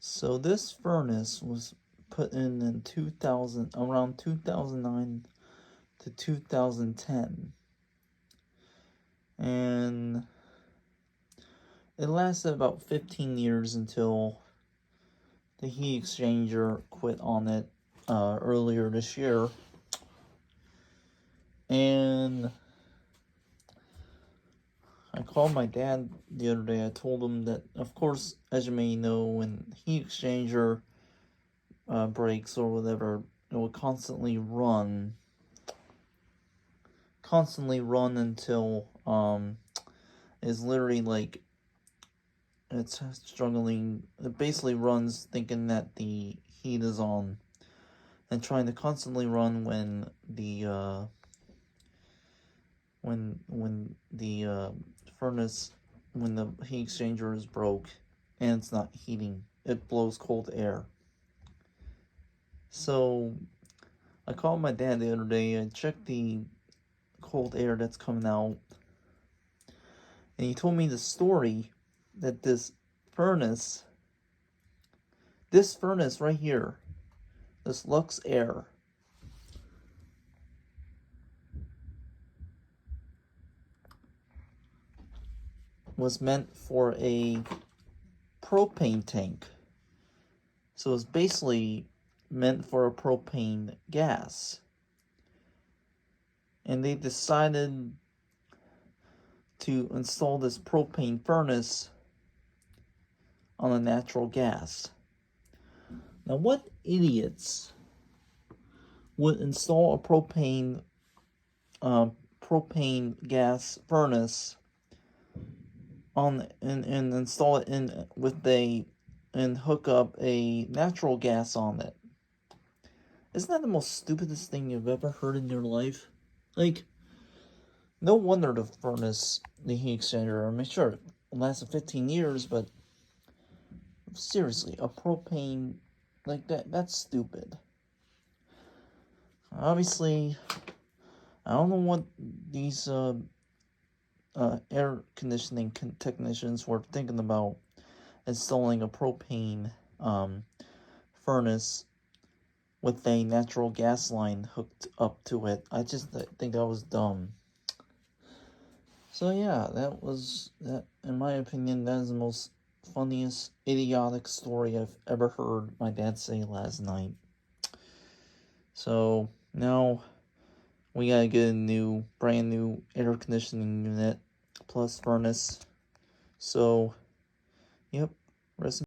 So this furnace was put in around 2009 to 2010. And it lasted about 15 years until the heat exchanger quit on it earlier this year. And I called my dad the other day. I told him that, of course, as you may know, when heat exchanger breaks or whatever, it will constantly run until it's literally like it's struggling. It basically runs thinking that the heat is on, and trying to constantly run when the furnace, when the heat exchanger is broke and it's not heating, it blows cold air. So I called my dad the other day. I checked the cold air that's coming out, and he told me the story that this furnace right here, this Lux Air, was meant for a propane tank. So it's basically meant for a propane gas. And they decided to install this propane furnace on a natural gas. Now, what idiots would install a propane gas furnace on and install it in with and hook up a natural gas on it? Isn't that the most stupidest thing you've ever heard in your life? Like, no wonder the heat exchanger, I mean, sure, it lasted 15 years, but seriously, a propane, like that's stupid. Obviously, I don't know what these air conditioning technicians were thinking about installing a propane furnace with a natural gas line hooked up to it. I just think that was dumb. So yeah, that. In my opinion, that is the most funniest, idiotic story I've ever heard my dad say last night. So now we gotta get a brand new air conditioning unit plus furnace. So, yep, rest